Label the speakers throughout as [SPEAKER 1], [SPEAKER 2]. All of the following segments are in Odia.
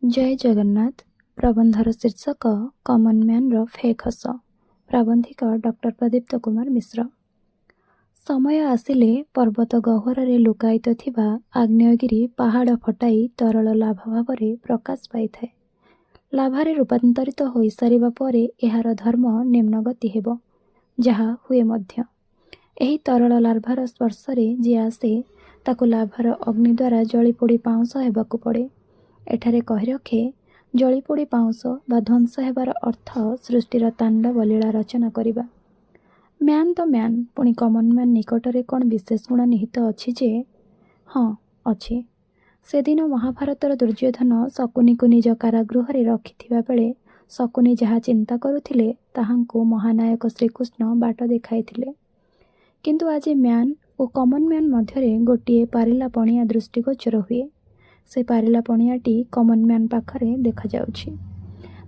[SPEAKER 1] ଜୟ ଜଗନ୍ନାଥ। ପ୍ରବନ୍ଧର ଶୀର୍ଷକ କମନ୍ ମ୍ୟାନ୍ର ଫେକ୍ ହସ। ପ୍ରାବନ୍ଧିକ ଡକ୍ଟର ପ୍ରଦୀପ୍ତ କୁମାର ମିଶ୍ର। ସମୟ ଆସିଲେ ପର୍ବତ ଗହ୍ୱରରେ ଲୁକାୟିତ ଥିବା ଆଗ୍ନେୟଗିରି ପାହାଡ଼ ଫଟାଇ ତରଳ ଲାଭା ଭାବରେ ପ୍ରକାଶ ପାଇଥାଏ। ଲାଭାରେ ରୂପାନ୍ତରିତ ହୋଇସାରିବା ପରେ ଏହାର ଧର୍ମ ନିମ୍ନଗତି ହେବ, ଯାହା ହୁଏ ମଧ୍ୟ। ଏହି ତରଳ ଲାଭାର ସ୍ପର୍ଶରେ ଯିଏ ଆସେ ତାକୁ ଲାଭାର ଅଗ୍ନି ଦ୍ୱାରା ଜଳିପୋଡ଼ି ପାଉଁଶ ହେବାକୁ ପଡ଼େ। ଏଠାରେ କହି ରଖେ, ଜଳିପୋଡ଼ି ପାଉଁଶ ବା ଧ୍ୱଂସ ହେବାର ଅର୍ଥ ସୃଷ୍ଟିର ତାଣ୍ଡବ ଲୀଳା ରଚନା କରିବା। ମ୍ୟାନ୍ ତ ମ୍ୟାନ୍, ପୁଣି କମନ୍ ମ୍ୟାନ୍ ନିକଟରେ କ'ଣ ବିଶେଷ ଗୁଣ ନିହିତ ଅଛି ଯେ? ହଁ, ଅଛି। ସେଦିନ ମହାଭାରତର ଦୁର୍ଯ୍ୟୋଧନ ଶକୁନିକୁ ନିଜ କାରାଗୃହରେ ରଖିଥିବା ବେଳେ ଶକୁନି ଯାହା ଚିନ୍ତା କରୁଥିଲେ ତାହାଙ୍କୁ ମହାନାୟକ ଶ୍ରୀକୃଷ୍ଣ ବାଟ ଦେଖାଇଥିଲେ। କିନ୍ତୁ ଆଜି ମ୍ୟାନ୍ ଓ କମନ୍ ମ୍ୟାନ୍ ମଧ୍ୟରେ ଗୋଟିଏ ପାରିଲା ପଣିଆ ଦୃଷ୍ଟିଗୋଚର ହୁଏ। ସେ ପାରିଲା ପଣିଆଟି କମନ୍ ମ୍ୟାନ୍ ପାଖରେ ଦେଖାଯାଉଛି।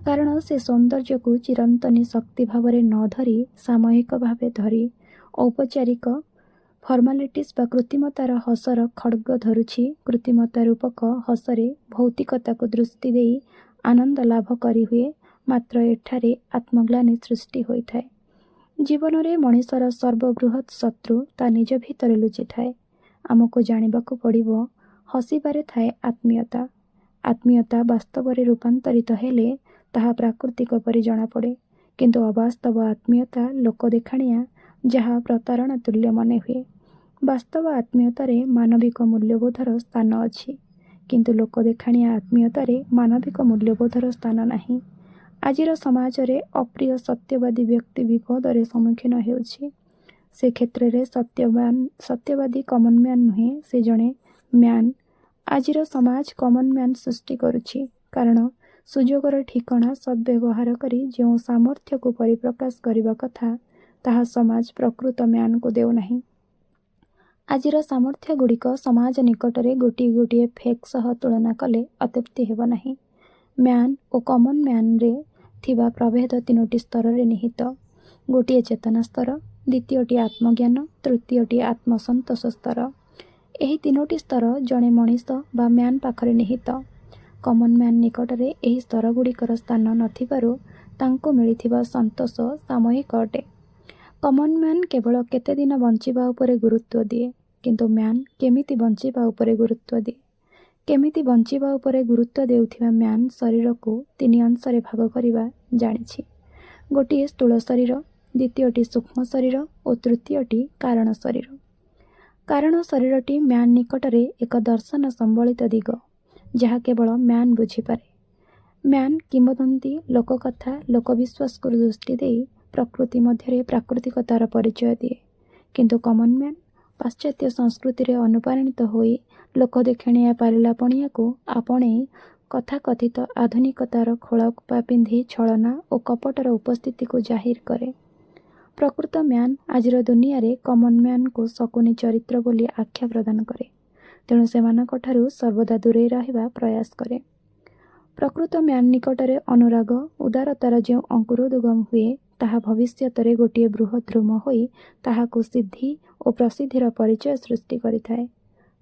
[SPEAKER 1] କାରଣ ସେ ସୌନ୍ଦର୍ଯ୍ୟକୁ ଚିରନ୍ତନୀ ଶକ୍ତି ଭାବରେ ନ ଧରି ସାମୟିକ ଭାବେ ଧରି ଔପଚାରିକ ଫର୍ମାଲିଟିସ୍ ବା କୃତ୍ରିମତାର ହସର ଖଡ଼୍ଗ ଧରୁଛି। କୃତ୍ରିମତା ରୂପକ ହସରେ ଭୌତିକତାକୁ ଦୃଷ୍ଟି ଦେଇ ଆନନ୍ଦ ଲାଭ କରିହୁଏ, ମାତ୍ର ଏଠାରେ ଆତ୍ମଗ୍ଲାନି ସୃଷ୍ଟି ହୋଇଥାଏ। ଜୀବନରେ ମଣିଷର ସର୍ବବୃହତ୍ ଶତ୍ରୁ ତା ନିଜ ଭିତରେ ଲୁଚିଥାଏ। ଆମକୁ ଜାଣିବାକୁ ପଡ଼ିବ, ହସିବାରେ ଥାଏ ଆତ୍ମୀୟତା। ଆତ୍ମୀୟତା ବାସ୍ତବରେ ରୂପାନ୍ତରିତ ହେଲେ ତାହା ପ୍ରାକୃତିକ ପରି ଜଣାପଡ଼େ, କିନ୍ତୁ ଅବାସ୍ତବ ଆତ୍ମୀୟତା ଲୋକ ଦେଖାଣିଆ, ଯାହା ପ୍ରତାରଣା ତୁଲ୍ୟ ମନେ ହୁଏ। ବାସ୍ତବ ଆତ୍ମୀୟତାରେ ମାନବିକ ମୂଲ୍ୟବୋଧର ସ୍ଥାନ ଅଛି, କିନ୍ତୁ ଲୋକ ଦେଖାଣିଆ ଆତ୍ମୀୟତାରେ ମାନବିକ ମୂଲ୍ୟବୋଧର ସ୍ଥାନ ନାହିଁ। ଆଜିର ସମାଜରେ ଅପ୍ରିୟ ସତ୍ୟବାଦୀ ବ୍ୟକ୍ତି ବିପଦରେ ସମ୍ମୁଖୀନ ହେଉଛି। ସେ କ୍ଷେତ୍ରରେ ସତ୍ୟବାଦୀ କମନ୍ ମ୍ୟାନ୍ ନୁହେଁ, ସେ ଜଣେ ମ୍ୟାନ୍। ଆଜିର ସମାଜ କମନ୍ ମ୍ୟାନ୍ ସୃଷ୍ଟି କରୁଛି, କାରଣ ସୁଯୋଗର ଠିକଣା ସଦ୍ବ୍ୟବହାର କରି ଯେଉଁ ସାମର୍ଥ୍ୟକୁ ପରିପ୍ରକାଶ କରିବା କଥା, ତାହା ସମାଜ ପ୍ରକୃତ ମ୍ୟାନ୍କୁ ଦେଉନାହିଁ। ଆଜିର ସାମର୍ଥ୍ୟଗୁଡ଼ିକ ସମାଜ ନିକଟରେ ଗୋଟିଏ ଗୋଟିଏ ଫେକ୍ ସହ ତୁଳନା କଲେ ଅତ୍ୟୁକ୍ତି ହେବ ନାହିଁ। ମ୍ୟାନ୍ ଓ କମନ୍ ମ୍ୟାନ୍ରେ ଥିବା ପ୍ରଭେଦ ତିନୋଟି ସ୍ତରରେ ନିହିତ। ଗୋଟିଏ ଚେତନା ସ୍ତର, ଦ୍ୱିତୀୟଟି ଆତ୍ମଜ୍ଞାନ, ତୃତୀୟଟି ଆତ୍ମସନ୍ତୋଷ ସ୍ତର। ଏହି ତିନୋଟି ସ୍ତର ଜଣେ ମଣିଷ ବା ମ୍ୟାନ୍ ପାଖରେ ନିହିତ। କମନ୍ ମ୍ୟାନ୍ ନିକଟରେ ଏହି ସ୍ତରଗୁଡ଼ିକର ସ୍ଥାନ ନଥିବାରୁ ତାଙ୍କୁ ମିଳିଥିବା ସନ୍ତୋଷ ସାମୟିକ ଅଟେ। କମନ୍ ମ୍ୟାନ୍ କେବଳ କେତେ ଦିନ ବଞ୍ଚିବା ଉପରେ ଗୁରୁତ୍ୱ ଦିଏ, କିନ୍ତୁ ମ୍ୟାନ୍ କେମିତି ବଞ୍ଚିବା ଉପରେ ଗୁରୁତ୍ୱ ଦିଏ। କେମିତି ବଞ୍ଚିବା ଉପରେ ଗୁରୁତ୍ୱ ଦେଉଥିବା ମ୍ୟାନ୍ ଶରୀରକୁ ତିନି ଅଂଶରେ ଭାଗ କରିବା ଜାଣିଛି। ଗୋଟିଏ ସ୍ଥୂଳ ଶରୀର, ଦ୍ୱିତୀୟଟି ସୂକ୍ଷ୍ମ ଶରୀର ଓ ତୃତୀୟଟି କାରଣ ଶରୀର। କାରଣ ଶରୀରଟି ମ୍ୟାନ୍ ନିକଟରେ ଏକ ଦର୍ଶନ ସମ୍ବଳିତ ଦିଗ, ଯାହା କେବଳ ମ୍ୟାନ୍ ବୁଝିପାରେ। ମ୍ୟାନ୍ କିମ୍ବଦନ୍ତୀ, ଲୋକକଥା, ଲୋକବିଶ୍ୱାସକୁ ଦୃଷ୍ଟି ଦେଇ ପ୍ରକୃତି ମଧ୍ୟରେ ପ୍ରାକୃତିକତାର ପରିଚୟ ଦିଏ। କିନ୍ତୁ କମନ୍ ମ୍ୟାନ୍ ପାଶ୍ଚାତ୍ୟ ସଂସ୍କୃତିରେ ଅନୁପ୍ରାଣିତ ହୋଇ ଲୋକ ଦେଖାଣିଆ ପାରିଲା ପଣିଆକୁ ଆପଣେଇ ତଥାକଥିତ ଆଧୁନିକତାର ଖୋଳପା ପିନ୍ଧି ଛଳନା ଓ କପଟର ଉପସ୍ଥିତିକୁ ଜାହିର କରେ। ପ୍ରକୃତ ମ୍ୟାନ୍ ଆଜିର ଦୁନିଆରେ କମନ୍ ମ୍ୟାନ୍କୁ ଶକୁନି ଚରିତ୍ର ବୋଲି ଆଖ୍ୟା ପ୍ରଦାନ କରେ, ତେଣୁ ସେମାନଙ୍କଠାରୁ ସର୍ବଦା ଦୂରେଇ ରହିବା ପ୍ରୟାସ କରେ। ପ୍ରକୃତ ମ୍ୟାନ୍ ନିକଟରେ ଅନୁରାଗ, ଉଦାରତାର ଯେଉଁ ଅଙ୍କୁରୋଦ୍ଗମ ହୁଏ, ତାହା ଭବିଷ୍ୟତରେ ଗୋଟିଏ ବୃହତ୍ ଧ୍ରୁମ ହୋଇ ତାହାକୁ ସିଦ୍ଧି ଓ ପ୍ରସିଦ୍ଧିର ପରିଚୟ ସୃଷ୍ଟି କରିଥାଏ।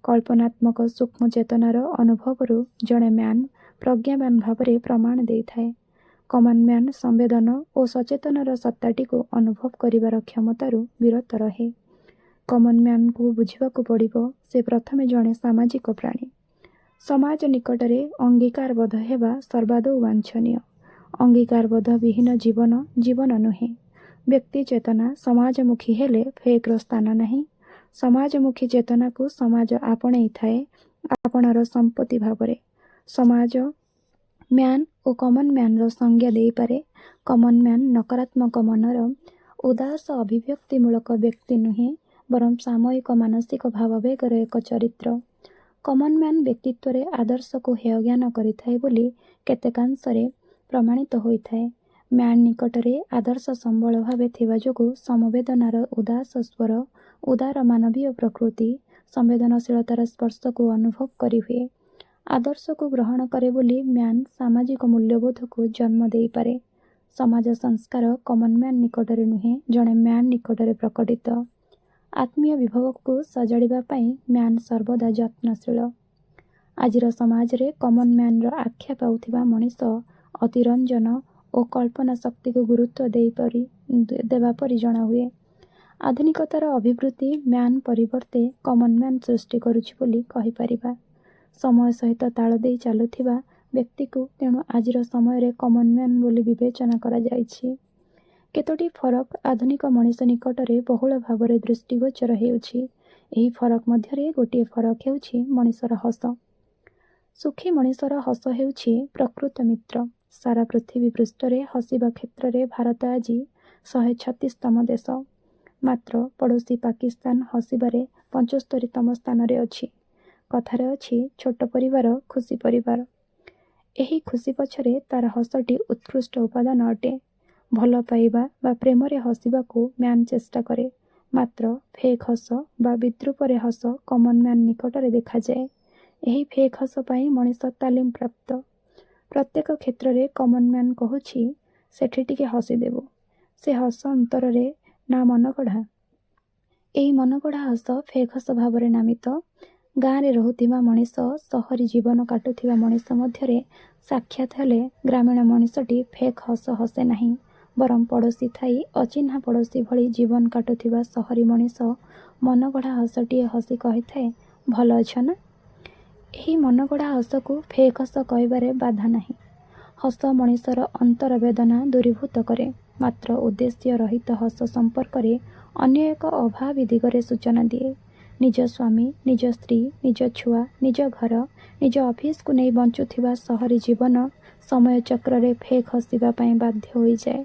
[SPEAKER 1] କଳ୍ପନାତ୍ମକ ସୂକ୍ଷ୍ମ ଚେତନାର ଅନୁଭବରୁ ଜଣେ ମ୍ୟାନ୍ ପ୍ରଜ୍ଞାବାନ୍ ଭାବରେ ପ୍ରମାଣ ଦେଇଥାଏ। କମନ୍ ମ୍ୟାନ୍ ସମ୍ବେଦନ ଓ ସଚେତନର ସତ୍ତାଟିକୁ ଅନୁଭବ କରିବାର କ୍ଷମତାରୁ ବିରତ ରହେ। କମନ୍ ମ୍ୟାନ୍କୁ ବୁଝିବାକୁ ପଡ଼ିବ, ସେ ପ୍ରଥମେ ଜଣେ ସାମାଜିକ ପ୍ରାଣୀ। ସମାଜ ନିକଟରେ ଅଙ୍ଗୀକାରବଦ୍ଧ ହେବା ସର୍ବାଦୌ ବାଞ୍ଛନୀୟ। ଅଙ୍ଗୀକାରବଦ୍ଧ ବିହୀନ ଜୀବନ ଜୀବନ ନୁହେଁ। ବ୍ୟକ୍ତି ଚେତନା ସମାଜମୁଖୀ ହେଲେ ଫେକ୍ର ସ୍ଥାନ ନାହିଁ। ସମାଜମୁଖୀ ଚେତନାକୁ ସମାଜ ଆପଣେଇଥାଏ ଆପଣାର ସମ୍ପତ୍ତି ଭାବରେ। ସମାଜ ମ୍ୟାନ୍ ଓ କମନ୍ ମ୍ୟାନ୍ର ସଂଜ୍ଞା ଦେଇପାରେ। କମନ୍ ମ୍ୟାନ୍ ନକାରାତ୍ମକ ମନର ଉଦାସ ଅଭିବ୍ୟକ୍ତିମୂଳକ ବ୍ୟକ୍ତି ନୁହେଁ, ବରଂ ସାମୟିକ ମାନସିକ ଭାବାବେଗର ଏକ ଚରିତ୍ର। କମନ୍ ମ୍ୟାନ୍ ବ୍ୟକ୍ତିତ୍ୱରେ ଆଦର୍ଶକୁ ହେୟଜ୍ଞାନ କରିଥାଏ ବୋଲି କେତେକାଂଶରେ ପ୍ରମାଣିତ ହୋଇଥାଏ। ମ୍ୟାନ୍ ନିକଟରେ ଆଦର୍ଶ ସମ୍ବଳ ଭାବେ ଥିବା ଯୋଗୁଁ ସମବେଦନାର ଉଦାସ ସ୍ୱର, ଉଦାର ମାନବୀୟ ପ୍ରକୃତି, ସମ୍ବେଦନଶୀଳତାର ସ୍ପର୍ଶକୁ ଅନୁଭବ କରିହୁଏ। ଆଦର୍ଶକୁ ଗ୍ରହଣ କରେ ବୋଲି ମ୍ୟାନ୍ ସାମାଜିକ ମୂଲ୍ୟବୋଧକୁ ଜନ୍ମ ଦେଇପାରେ। ସମାଜ ସଂସ୍କାର କମନ୍ ମ୍ୟାନ୍ ନିକଟରେ ନୁହେଁ, ଜଣେ ମ୍ୟାନ୍ ନିକଟରେ ପ୍ରକଟିତ। ଆତ୍ମୀୟ ବିଭବକୁ ସଜାଡ଼ିବା ପାଇଁ ମ୍ୟାନ୍ ସର୍ବଦା ଯତ୍ନଶୀଳ। ଆଜିର ସମାଜରେ କମନ୍ ମ୍ୟାନ୍ର ଆଖ୍ୟା ପାଉଥିବା ମଣିଷ ଅତିରଞ୍ଜନ ଓ କଳ୍ପନା ଶକ୍ତିକୁ ଗୁରୁତ୍ୱ ଦେବା ପରି ଜଣାହୁଏ। ଆଧୁନିକତାର ଅଭିବୃଦ୍ଧି ମ୍ୟାନ୍ ପରିବର୍ତ୍ତେ କମନ୍ ମ୍ୟାନ୍ ସୃଷ୍ଟି କରୁଛି ବୋଲି କହିପାରିବା। ସମୟ ସହିତ ତାଳ ଦେଇ ଚାଲୁଥିବା ବ୍ୟକ୍ତିକୁ ତେଣୁ ଆଜିର ସମୟରେ କମନ୍ ମ୍ୟାନ୍ ବୋଲି ବିବେଚନା କରାଯାଇଛି। କେତୋଟି ଫରକ ଆଧୁନିକ ମଣିଷ ନିକଟରେ ବହୁଳ ଭାବରେ ଦୃଷ୍ଟିଗୋଚର ହେଉଛି। ଏହି ଫରକ ମଧ୍ୟରେ ଗୋଟିଏ ଫରକ ହେଉଛି ମଣିଷର ହସ। ସୁଖୀ ମଣିଷର ହସ ହେଉଛି ପ୍ରକୃତ ମିତ୍ର। ସାରା ପୃଥିବୀ ପୃଷ୍ଠରେ ହସିବା କ୍ଷେତ୍ରରେ ଭାରତ ଆଜି 136ତମ ଦେଶ। ମାତ୍ର ପଡ଼ୋଶୀ ପାକିସ୍ତାନ ହସିବାରେ 75ତମ ସ୍ଥାନରେ ଅଛି। କଥାରେ ଅଛି, ଛୋଟ ପରିବାର ଖୁସି ପରିବାର। ଏହି ଖୁସି ପଛରେ ତାର ହସଟି ଉତ୍କୃଷ୍ଟ ଉପାଦାନ ଅଟେ। ଭଲ ପାଇବା ବା ପ୍ରେମରେ ହସିବାକୁ ମ୍ୟାନ୍ ଚେଷ୍ଟା କରେ, ମାତ୍ର ଫେକ୍ ହସ ବା ବିଦ୍ରୂପରେ ହସ କମନ୍ ମ୍ୟାନ୍ ନିକଟରେ ଦେଖାଯାଏ। ଏହି ଫେକ୍ ହସ ପାଇଁ ମଣିଷ ତାଲିମ ପ୍ରାପ୍ତ। ପ୍ରତ୍ୟେକ କ୍ଷେତ୍ରରେ କମନ୍ ମ୍ୟାନ୍ କହୁଛି, ସେଠି ଟିକେ ହସିଦେବୁ। ସେ ହସ ଅନ୍ତରରେ ନା ମନଗଢ଼ା। ଏହି ମନଗଢ଼ା ହସ ଫେକ୍ ହସ ଭାବରେ ନାମିତ। ଗାଁରେ ରହୁଥିବା ମଣିଷ ସହରୀ ଜୀବନ କାଟୁଥିବା ମଣିଷ ମଧ୍ୟରେ ସାକ୍ଷାତ ହେଲେ ଗ୍ରାମୀଣ ମଣିଷଟି ଫେକ୍ ହସ ହସେ ନାହିଁ, ବରଂ ପଡ଼ୋଶୀ ଥାଇ ଅଚିହ୍ନା ପଡ଼ୋଶୀ ଭଳି ଜୀବନ କାଟୁଥିବା ସହରୀ ମଣିଷ ମନଗଢ଼ା ହସଟିଏ ହସି କହିଥାଏ, ଭଲ ଅଛ ନା? ଏହି ମନଗଢ଼ା ହସକୁ ଫେକ୍ ହସ କହିବାରେ ବାଧା ନାହିଁ। ହସ ମଣିଷର ଅନ୍ତର ବେଦନା ଦୂରୀଭୂତ କରେ, ମାତ୍ର ଉଦ୍ଦେଶ୍ୟ ରହିତ ହସ ସମ୍ପର୍କରେ ଅନ୍ୟ ଏକ ଅଭାବୀ ଦିଗରେ ସୂଚନା ଦିଏ। ନିଜ ସ୍ୱାମୀ, ନିଜ ସ୍ତ୍ରୀ, ନିଜ ଛୁଆ, ନିଜ ଘର, ନିଜ ଅଫିସକୁ ନେଇ ବଞ୍ଚୁଥିବା ସହରୀ ଜୀବନ ସମୟ ଚକ୍ରରେ ଫେକ୍ ହସିବା ପାଇଁ ବାଧ୍ୟ ହୋଇଯାଏ।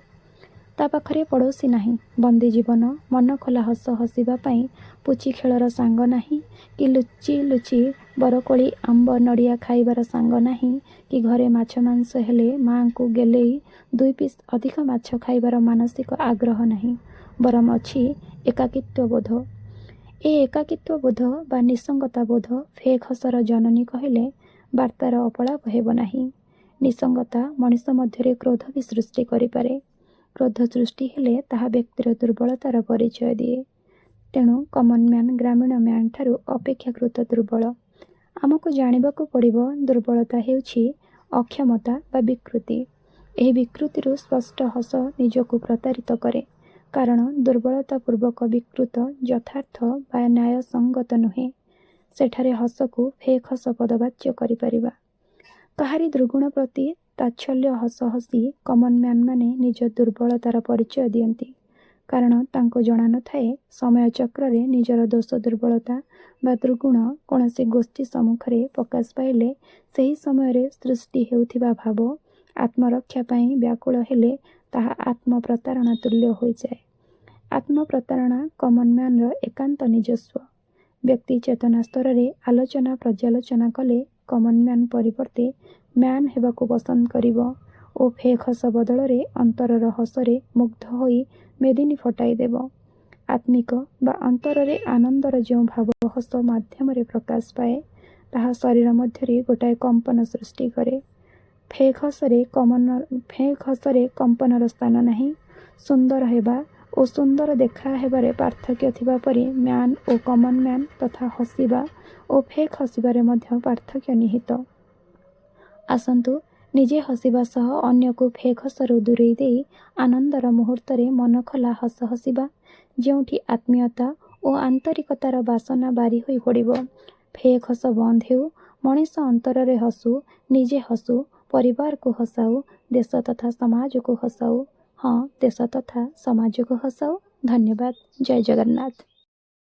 [SPEAKER 1] ତା ପାଖରେ ପଡ଼ୋଶୀ ନାହିଁ, ବନ୍ଦୀ ଜୀବନ, ମନଖୋଲା ହସ ହସିବା ପାଇଁ ପୁଚି ଖେଳର ସାଙ୍ଗ ନାହିଁ, କି ଲୁଚି ଲୁଚି ବରକୋଳି ଆମ୍ବ ନଡ଼ିଆ ଖାଇବାର ସାଙ୍ଗ ନାହିଁ, କି ଘରେ ମାଛ ମାଂସ ହେଲେ ମାଆଙ୍କୁ ଗେଲେଇ 2 ପିସ୍ ଅଧିକ ମାଛ ଖାଇବାର ମାନସିକ ଆଗ୍ରହ ନାହିଁ, ବରଂ ଅଛି ଏକାକିତ୍ୱ ବୋଧ। ଏ ଏକାକିତ୍ୱ ବୋଧ ବା ନିଃସଙ୍ଗତା ବୋଧ ଫେକ୍ ହସର ଜନନୀ କହିଲେ ବାର୍ତ୍ତାର ଅପଳାପ ହେବ ନାହିଁ। ନିଃସଙ୍ଗତା ମଣିଷ ମଧ୍ୟରେ କ୍ରୋଧ ବି ସୃଷ୍ଟି କରିପାରେ। କ୍ରୋଧ ସୃଷ୍ଟି ହେଲେ ତାହା ବ୍ୟକ୍ତିର ଦୁର୍ବଳତାର ପରିଚୟ ଦିଏ। ତେଣୁ କମନ୍ ମ୍ୟାନ୍ ଗ୍ରାମୀଣ ମ୍ୟାନ୍ ଠାରୁ ଅପେକ୍ଷାକୃତ ଦୁର୍ବଳ। ଆମକୁ ଜାଣିବାକୁ ପଡ଼ିବ, ଦୁର୍ବଳତା ହେଉଛି ଅକ୍ଷମତା ବା ବିକୃତି। ଏହି ବିକୃତିରୁ ସ୍ପଷ୍ଟ ହସ ନିଜକୁ ପ୍ରତାରିତ କରେ, କାରଣ ଦୁର୍ବଳତାପୂର୍ବକ ବିକୃତ ଯଥାର୍ଥ ବା ନ୍ୟାୟସଙ୍ଗତ ନୁହେଁ। ସେଠାରେ ହସକୁ ଫେକ୍ ହସ ପଦବାଚ୍ୟ କରିପାରିବା। କାହାରି ଦୁର୍ଗୁଣ ପ୍ରତି ତାଚ୍ଛଲ୍ୟ ହସ ହସି କମନ୍ ମ୍ୟାନ୍ମାନେ ନିଜ ଦୁର୍ବଳତାର ପରିଚୟ ଦିଅନ୍ତି, କାରଣ ତାଙ୍କୁ ଜଣାନଥାଏ ସମୟ ଚକ୍ରରେ ନିଜର ଦୋଷ ଦୁର୍ବଳତା ବା ଦୁର୍ଗୁଣ କୌଣସି ଗୋଷ୍ଠୀ ସମ୍ମୁଖରେ ପ୍ରକାଶ ପାଇଲେ ସେହି ସମୟରେ ସୃଷ୍ଟି ହେଉଥିବା ଭାବ ଆତ୍ମରକ୍ଷା ପାଇଁ ବ୍ୟାକୁଳ ହେଲେ ତାହା ଆତ୍ମପ୍ରତାରଣା ତୁଲ୍ୟ ହୋଇଯାଏ। ଆତ୍ମପ୍ରତାରଣା କମନ୍ ମ୍ୟାନ୍ର ଏକାନ୍ତ ନିଜସ୍ୱ। ବ୍ୟକ୍ତି ଚେତନା ସ୍ତରରେ ଆଲୋଚନା ପର୍ଯ୍ୟାଲୋଚନା କଲେ କମନ୍ ମ୍ୟାନ୍ ପରିବର୍ତ୍ତେ ମ୍ୟାନ୍ ହେବାକୁ ପସନ୍ଦ କରିବ ଓ ଫେକ୍ ହସ ବଦଳରେ ଅନ୍ତରର ହସରେ ମୁଗ୍ଧ ହୋଇ ମେଦିନୀ ଫଟାଇ ଦେବ। ଆତ୍ମିକ ବା ଅନ୍ତରରେ ଆନନ୍ଦର ଯେଉଁ ଭାବ ହସ ମାଧ୍ୟମରେ ପ୍ରକାଶ ପାଏ, ତାହା ଶରୀର ମଧ୍ୟରେ ଗୋଟାଏ କମ୍ପନ ସୃଷ୍ଟି କରେ। ଫେକ୍ ହସରେ କମ୍ପନର ସ୍ଥାନ ନାହିଁ। ସୁନ୍ଦର ହେବା ଓ ସୁନ୍ଦର ଦେଖା ହେବାରେ ପାର୍ଥକ୍ୟ ଥିବା ପରି ମ୍ୟାନ୍ ଓ କମନ୍ ମ୍ୟାନ୍ ତଥା ହସିବା ଓ ଫେକ୍ ହସିବାରେ ମଧ୍ୟ ପାର୍ଥକ୍ୟ ନିହିତ। ଆସନ୍ତୁ ନିଜେ ହସିବା ସହ ଅନ୍ୟକୁ ଫେକ୍ ହସରୁ ଦୂରେଇ ଦେଇ ଆନନ୍ଦର ମୁହୂର୍ତ୍ତରେ ମନଖୋଲା ହସ ହସିବା, ଯେଉଁଠି ଆତ୍ମୀୟତା ଓ ଆନ୍ତରିକତାର ବାସନା ବାରି ହୋଇ ପଡ଼ିବ। ଫେକ୍ ହସ ବନ୍ଦ ହେଉ, ମଣିଷ ଅନ୍ତରରେ ହସୁ, ନିଜେ ହସୁ, ପରିବାରକୁ ହସାଉ, ଦେଶ ତଥା ସମାଜକୁ ହସାଉ। ହଁ, ଦେଶ ତଥା ସମାଜକୁ ହସାଉ। ଧନ୍ୟବାଦ। ଜୟ ଜଗନ୍ନାଥ।